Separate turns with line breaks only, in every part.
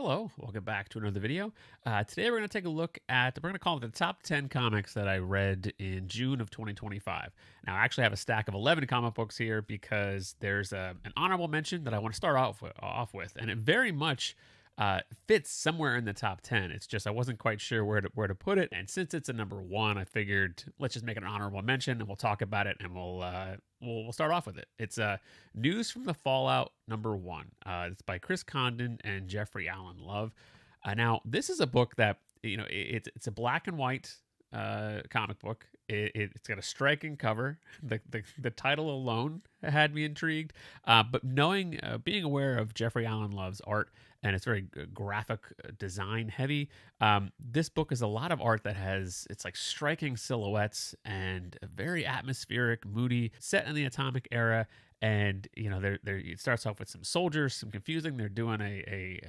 Hello, welcome back to another video. Today we're going to take a look at, we're going to call it the top 10 comics that I read in June of 2025. Now, I actually have a stack of 11 comic books here because there's an honorable mention that I want to start off with, and it very much fits somewhere in the top 10. It's just I wasn't quite sure where to put it, and since it's a number one, I figured let's just make it an honorable mention, and we'll talk about it, and we'll start off with it. It's News from the Fallout #1. It's by Chris Condon and Jeffrey Allen Love. Now, this is a book that it's a black and white comic book. It's got a striking cover. The title alone had me intrigued. But being aware of Jeffrey Allen Love's art, and it's very graphic design heavy. This book is a lot of art that it's like striking silhouettes and very atmospheric, moody, set in the atomic era. And it starts off with some soldiers, some confusing. They're doing a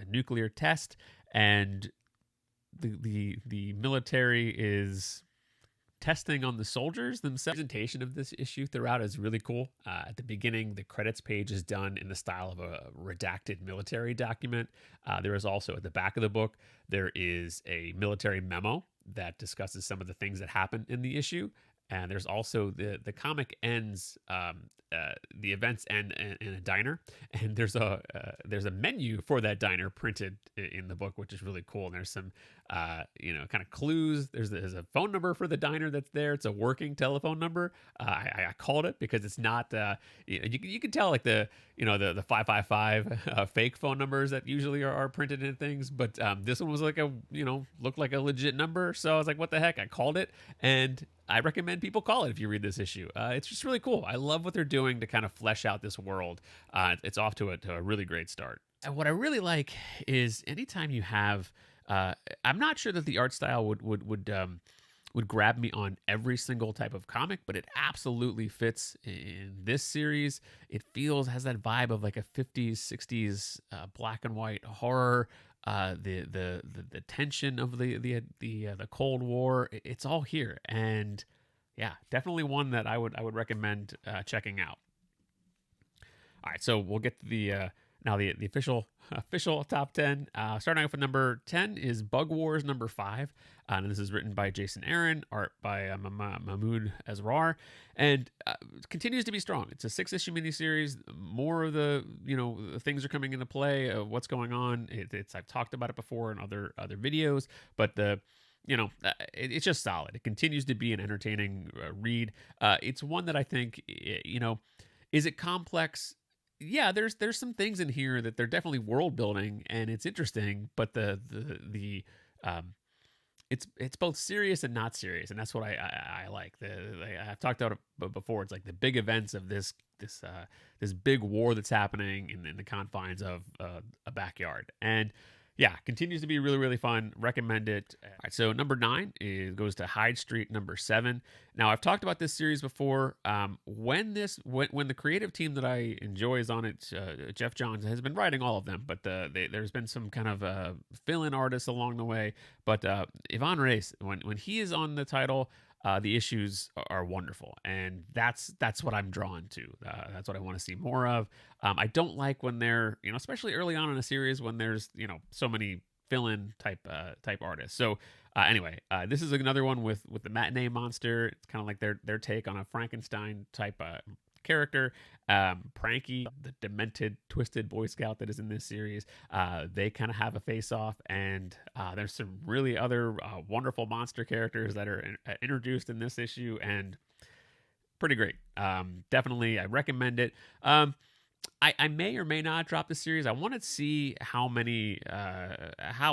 nuclear test, and the military is testing on the soldiers themselves. The presentation of this issue throughout is really cool. At the beginning, the credits page is done in the style of a redacted military document. There is also at the back of the book, there is a military memo that discusses some of the things that happen in the issue. And there's also the comic ends, the events end in a diner, and there's a menu for that diner printed in the book, which is really cool. And there's some kind of clues. There's a phone number for the diner that's there. It's a working telephone number. I called it because it's not. You can tell like the 555 fake phone numbers that usually are printed in things, but this one was like looked like a legit number. So I was like, what the heck? I called it, and I recommend people call it if you read this issue. It's just really cool. I love what they're doing to kind of flesh out this world. It's off to a really great start. And what I really like is anytime you have, I'm not sure that the art style would grab me on every single type of comic, but it absolutely fits in this series. It has that vibe of like a 50s, 60s black and white horror. The tension of the Cold War, it's all here, and yeah, definitely one that I would recommend checking out. All right, so we'll get to the official top 10. Starting off with number 10 is Bug Wars #5. And this is written by Jason Aaron, art by Mahmoud Asrar, and continues to be strong. It's a 6-issue miniseries. More of the things are coming into play of what's going on. I've talked about it before in other videos, but it's just solid. It continues to be an entertaining read. It's one that I think is it complex? Yeah, there's some things in here that they're definitely world building, and it's interesting, but it's both serious and not serious, and that's what I like. I've talked about it before. It's like the big events of this big war that's happening in the confines of a backyard, and yeah, continues to be really, really fun. Recommend it. All right, so number 9 goes to Hyde Street #7. Now, I've talked about this series before. When the creative team that I enjoy is on it, Jeff Johns has been writing all of them, but there's been some kind of fill-in artists along the way. But Ivan Reis, when he is on the title, the issues are wonderful, and that's what I'm drawn to. That's what I want to see more of. I don't like when they're especially early on in a series when there's so many fill-in type artists. So anyway, this is another one with the matinee monster. It's kind of like their take on a Frankenstein type character. Pranky, the demented, twisted Boy Scout that is in this series, they kind of have a face-off, and there's some really other wonderful monster characters that are introduced in this issue, and pretty great. Definitely, I recommend it. I may or may not drop the series. I want to see how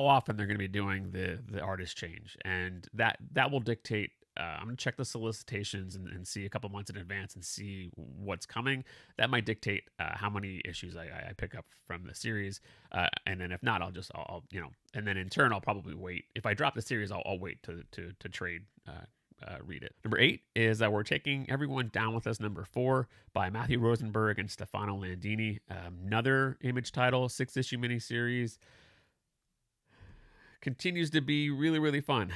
often they're going to be doing the artist change, and that will dictate. I'm going to check the solicitations and see a couple months in advance and see what's coming. That might dictate how many issues I pick up from the series. And then if not, I'll and then in turn, I'll probably wait. If I drop the series, I'll wait to trade, read it. Number 8 is We're Taking Everyone Down With Us #4 by Matthew Rosenberg and Stefano Landini. Another Image title, 6-issue miniseries. Continues to be really, really fun.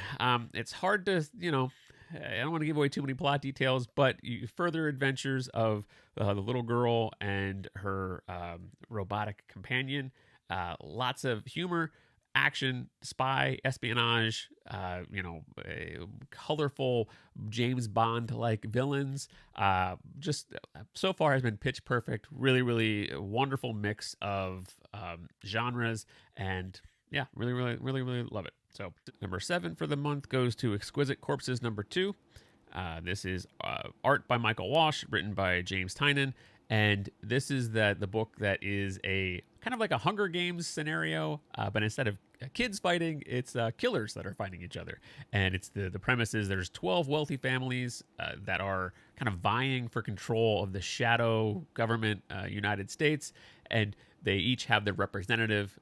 It's hard to, I don't want to give away too many plot details, but further adventures of the little girl and her robotic companion. Lots of humor, action, spy, espionage, colorful James Bond like villains. Just so far has been pitch perfect. Really, really wonderful mix of genres, and yeah, really, really, really, really love it. So number 7 for the month goes to Exquisite Corpses number 2. This is art by Michael Walsh, written by James Tynan, and this is the book that is a kind of like a Hunger Games scenario, but instead of kids fighting, it's killers that are fighting each other. And it's the premise is there's 12 wealthy families that are kind of vying for control of the shadow government United States, and they each have their representative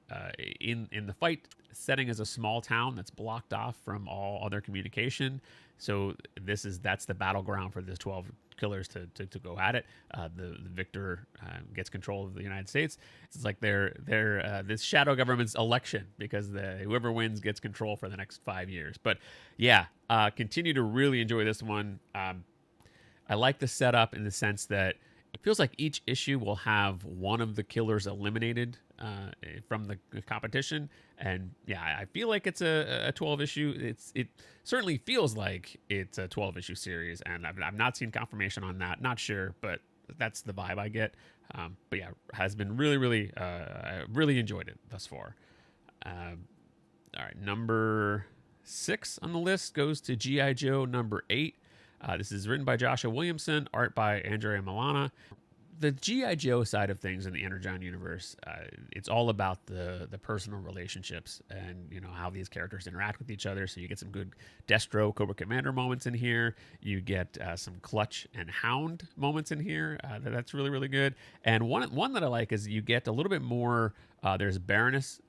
in the fight. Setting is a small town that's blocked off from all other communication. So that's the battleground for this 12 killers to go at it. The victor gets control of the United States. It's like they're this shadow government's election, because whoever wins gets control for the next 5 years. But yeah, continue to really enjoy this one. I like the setup in the sense that it feels like each issue will have one of the killers eliminated from the competition. And yeah, I feel like it's a 12 issue. It certainly feels like it's a 12 issue series, and I've not seen confirmation on that. Not sure, but that's the vibe I get. But yeah, has been really, really, really enjoyed it thus far. All right, number 6 on the list goes to G.I Joe number 8. This is written by Joshua Williamson, art by Andrea Milana. The G.I Joe side of things in the Energon universe, it's all about the personal relationships and how these characters interact with each other. So you get some good Destro, Cobra Commander moments in here. You get some Clutch and Hound moments in here. That's really, really good. And one that I like is you get a little bit more. There's Baroness.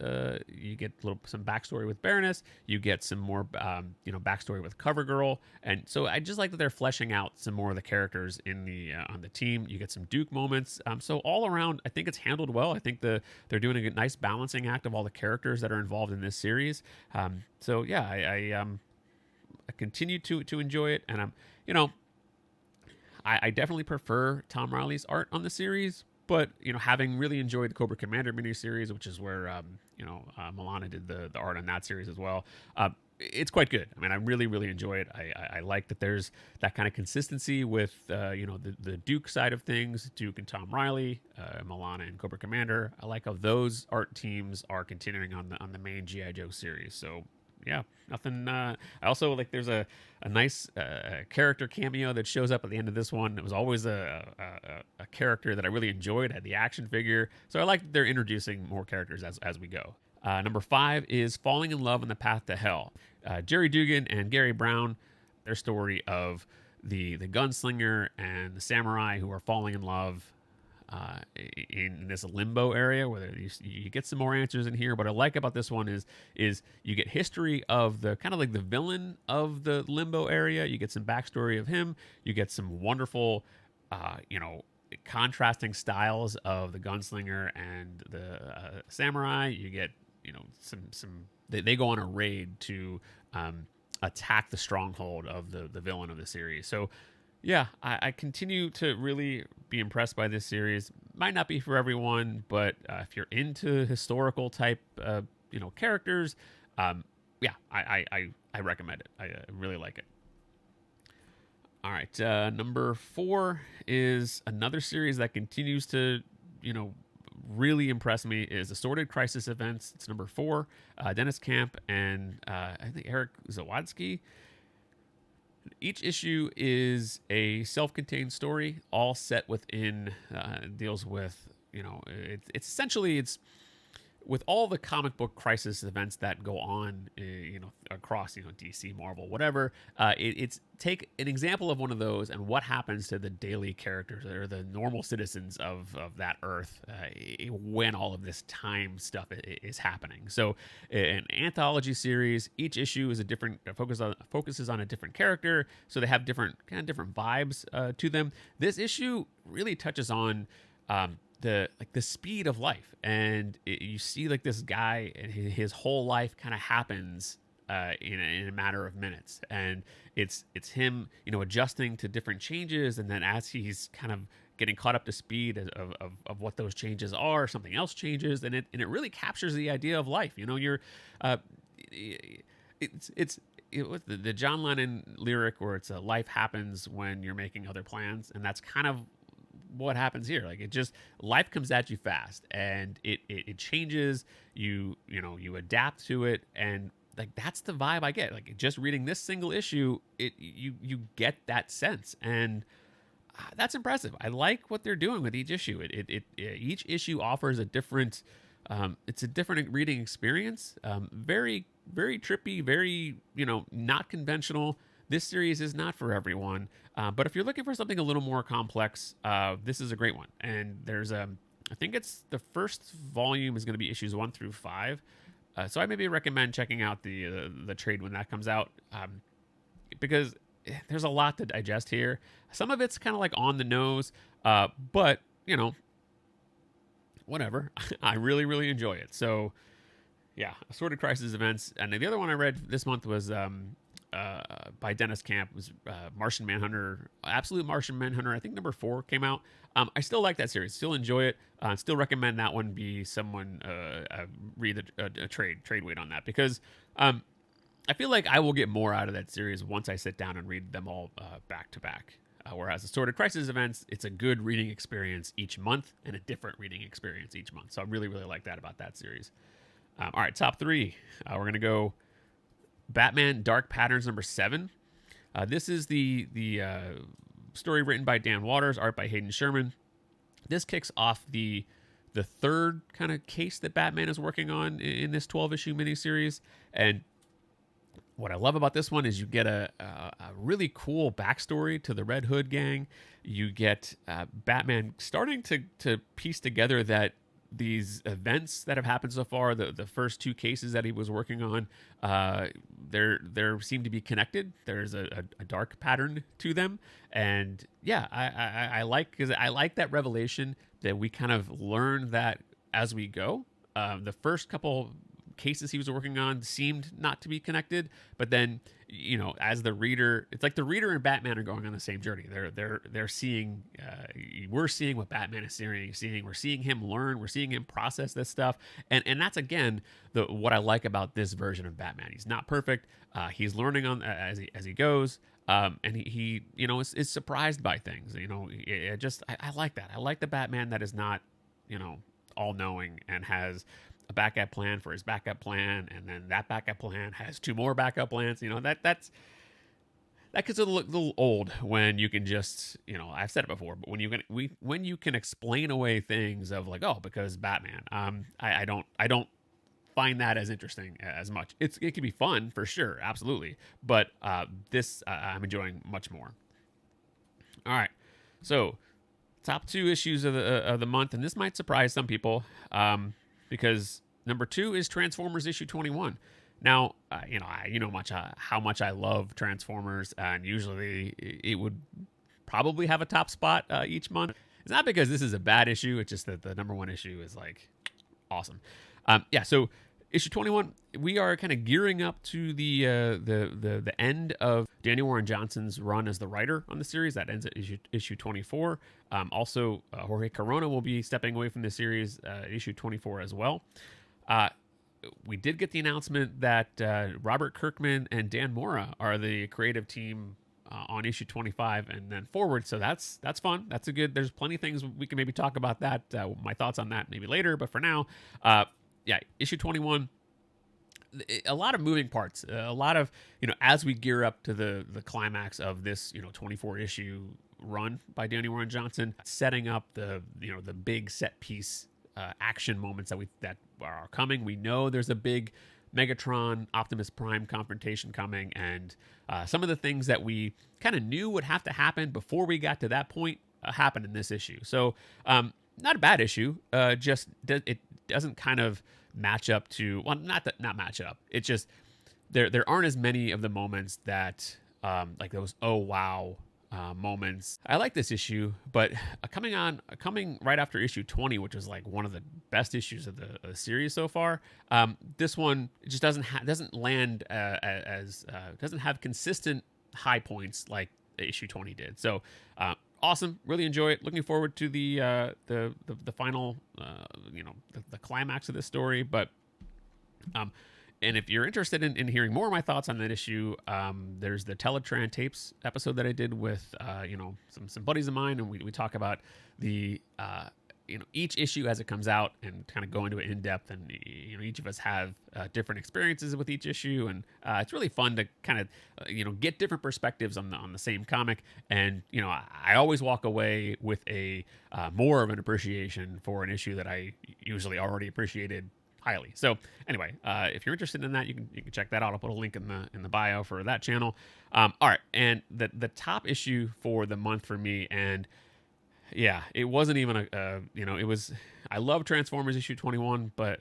You get some backstory with Baroness. You get some more, backstory with CoverGirl. And so I just like that they're fleshing out some more of the characters in the on the team. You get some Duke moments. So all around, I think it's handled well. I think they're doing a nice balancing act of all the characters that are involved in this series. So yeah, I continue to enjoy it, and I definitely prefer Tom Riley's art on the series. But, having really enjoyed the Cobra Commander miniseries, which is where, Milana did the art on that series as well, it's quite good. I mean, I really, really enjoy it. I like that there's that kind of consistency with, the Duke side of things, Duke and Tom Riley, Milana and Cobra Commander. I like how those art teams are continuing on the main G.I. Joe series. So, yeah, nothing. I also like there's a nice character cameo that shows up at the end of this one. It was always a character that I really enjoyed. Had the action figure, so I like that they're introducing more characters as we go. Number 5 is Falling in Love on the Path to Hell. Jerry Dugan and Gary Brown, their story of the gunslinger and the samurai who are falling in love in this limbo area, where you get some more answers in here. What I like about this one is you get history of the kind of like the villain of the limbo area. You get some backstory of him. You get some wonderful, contrasting styles of the gunslinger and the samurai. You get some they go on a raid to attack the stronghold of the villain of the series. So yeah, I continue to really be impressed by this series. Might not be for everyone, but if you're into historical type, characters, yeah, I recommend it. I really like it. All right, number 4 is another series that continues to, really impress me. Is Assorted Crisis Events. It's number 4. Dennis Camp and I think Eric Zawadzki. Each issue is a self-contained story, all set within, deals with, it's essentially, with all the comic book crisis events that go on, across, DC, Marvel, whatever. It's take an example of one of those and what happens to the daily characters or the normal citizens of that Earth when all of this time stuff is happening. So, an anthology series. Each issue is a different focuses on a different character, so they have different vibes to them. This issue really touches on the speed of life, and you see like this guy and his whole life kind of happens in a matter of minutes, and it's him, adjusting to different changes, and then as he's kind of getting caught up to speed of what those changes are, something else changes, and it really captures the idea of life. You're with the John Lennon lyric where it's life happens when you're making other plans, and that's kind of what happens here. Like, life comes at you fast, and it changes. You adapt to it, and like that's the vibe I get. Like, just reading this single issue, you get that sense, and that's impressive. I like what they're doing with each issue. Each issue offers a different. It's a different reading experience. Very, very trippy, very, not conventional. This series is not for everyone. But if you're looking for something a little more complex, this is a great one. And there's I think it's the first volume is going to be issues 1 through 5. So I maybe recommend checking out the trade when that comes out, because there's a lot to digest here. Some of it's kind of like on the nose, but whatever. I really, really enjoy it. So yeah, Assorted Crisis Events. And the other one I read this month was by Dennis Camp. It was Martian Manhunter, Absolute Martian Manhunter. I think number 4 came out. I still like that series. Still enjoy it. Still recommend that one be someone read a trade weight on that, because I feel like I will get more out of that series once I sit down and read them all back to back. Whereas Assorted Crisis Events, it's a good reading experience each month and a different reading experience each month. So I really, really like that about that series. All right, top 3. We're going to go Batman Dark Patterns number 7. This is the story written by Dan Waters, art by Hayden Sherman. This kicks off the third kind of case that Batman is working on in this 12-issue miniseries. And what I love about this one is you get a really cool backstory to the Red Hood gang. You get Batman starting to piece together that these events that have happened so far, the first 2 cases that he was working on, there seem to be connected. There's a dark pattern to them, and yeah, I like that revelation that we kind of learn that as we go. The first couple cases he was working on seemed not to be connected, but then as the reader, it's like the reader and Batman are going on the same journey. They're seeing, we're seeing what Batman is seeing. We're seeing him learn. We're seeing him process this stuff, and that's again what I like about this version of Batman. He's not perfect. He's learning on as he goes, and he is surprised by things. I like that. I like the Batman that is not all knowing and has a backup plan for his backup plan, and then that backup plan has 2 more backup plans. That gets a little old when you can just, I've said it before, but when you can explain away things of like, oh, because Batman, I don't find that as interesting as much. It can be fun for sure, absolutely, but this I'm enjoying much more. All right, so top 2 issues of the month, and this might surprise some people. Because number 2 is Transformers issue 21. Now, how much I love Transformers, and usually it would probably have a top spot each month. It's not because this is a bad issue; it's just that the number 1 issue is like awesome. So issue 21, we are kind of gearing up to the end of Daniel Warren Johnson's run as the writer on the series. That ends at issue 24. Also, Jorge Corona will be stepping away from the series issue 24 as well. We did get the announcement that Robert Kirkman and Dan Mora are the creative team on issue 25 and then forward. So that's fun. That's a good. There's plenty of things we can maybe talk about that. My thoughts on that maybe later. But for now, issue 21. A lot of moving parts. A lot of as we gear up to the climax of this 24 issue run by Danny Warren Johnson, setting up the big set piece action moments that are coming. We know there's a big Megatron Optimus Prime confrontation coming, and some of the things that we kind of knew would have to happen before we got to that point happened in this issue. So not a bad issue. Just it doesn't kind of match up to not match up. It's just there aren't as many of the moments that like those oh wow moments. I like this issue, but coming right after issue 20, which was like one of the best issues of the series so far. This one just doesn't land as doesn't have consistent high points like issue 20 did. So awesome, really enjoy it. Looking forward to the final the climax of this story. But and if you're interested in hearing more of my thoughts on that issue, there's the Teletraan Tapes episode that I did with some buddies of mine, and we talk about the each issue as it comes out and kind of go into it in depth. And each of us have different experiences with each issue, and it's really fun to kind of get different perspectives on the same comic. And I always walk away with a more of an appreciation for an issue that I usually already appreciated highly. So anyway, if you're interested in that, you can check that out. I'll put a link in the bio for that channel. All right, and the top issue for the month for me, and yeah, it wasn't even it was. I love Transformers issue 21, but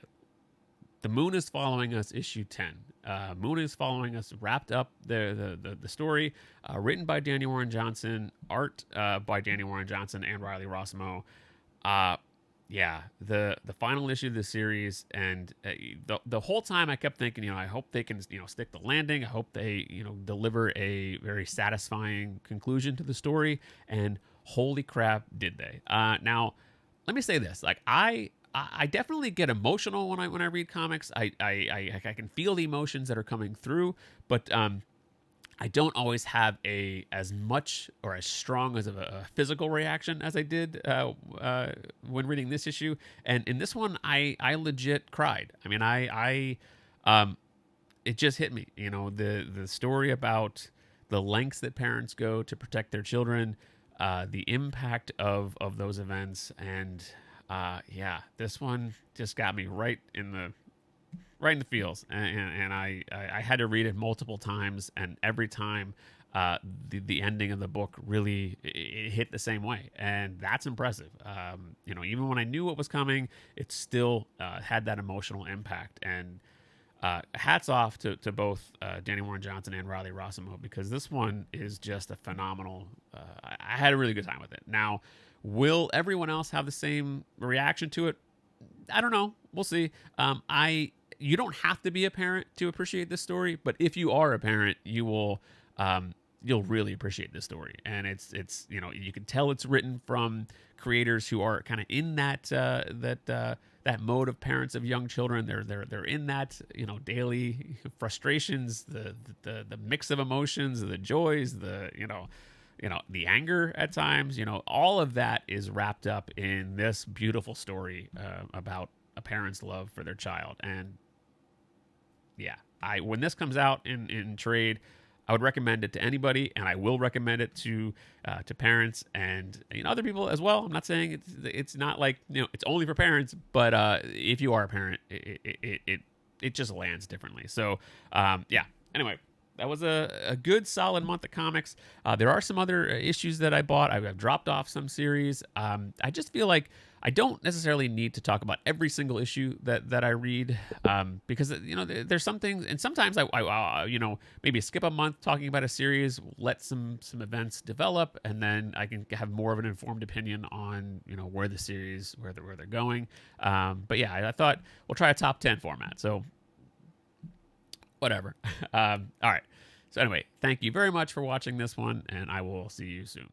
The Moon is Following Us issue 10. Moon is Following Us wrapped up the story, written by Danny Warren Johnson, art by Danny Warren Johnson and Riley Rossmo. Yeah, the final issue of the series, and the whole time I kept thinking, I hope they can stick the landing. I hope they deliver a very satisfying conclusion to the story. And holy crap, did they? Now, let me say this: like I definitely get emotional when I read comics. I can feel the emotions that are coming through, but I don't always have as much or as strong as a physical reaction as I did when reading this issue. And in this one, I legit cried. I mean, it just hit me. The story about the lengths that parents go to protect their children, the impact of those events, and yeah, this one just got me right in the feels, and I had to read it multiple times, and every time the ending of the book really it hit the same way, and that's impressive. Even when I knew what was coming, it still had that emotional impact. And hats off to both Danny Warren Johnson and Riley Rossmo, because this one is just a phenomenal. I had a really good time with it. Now, will everyone else have the same reaction to it? I don't know. We'll see. You don't have to be a parent to appreciate this story, but if you are a parent, you will you'll really appreciate this story. And it's you can tell it's written from creators who are kind of in that mode of parents of young children. They're in that daily frustrations, the mix of emotions, the joys, the anger at times. All of that is wrapped up in this beautiful story about a parent's love for their child. And yeah, when this comes out in trade, I would recommend it to anybody, and I will recommend it to parents and other people as well. I'm not saying it's not like it's only for parents, but if you are a parent, it just lands differently. So yeah. Anyway, that was a good solid month of comics. There are some other issues that I bought. I've dropped off some series. I just feel like I don't necessarily need to talk about every single issue that I read, because there's some things, and sometimes I maybe skip a month talking about a series, let some events develop, and then I can have more of an informed opinion on where the series where they're going. But yeah, I thought we'll try a top 10 format. So whatever. All right. So anyway, thank you very much for watching this one, and I will see you soon.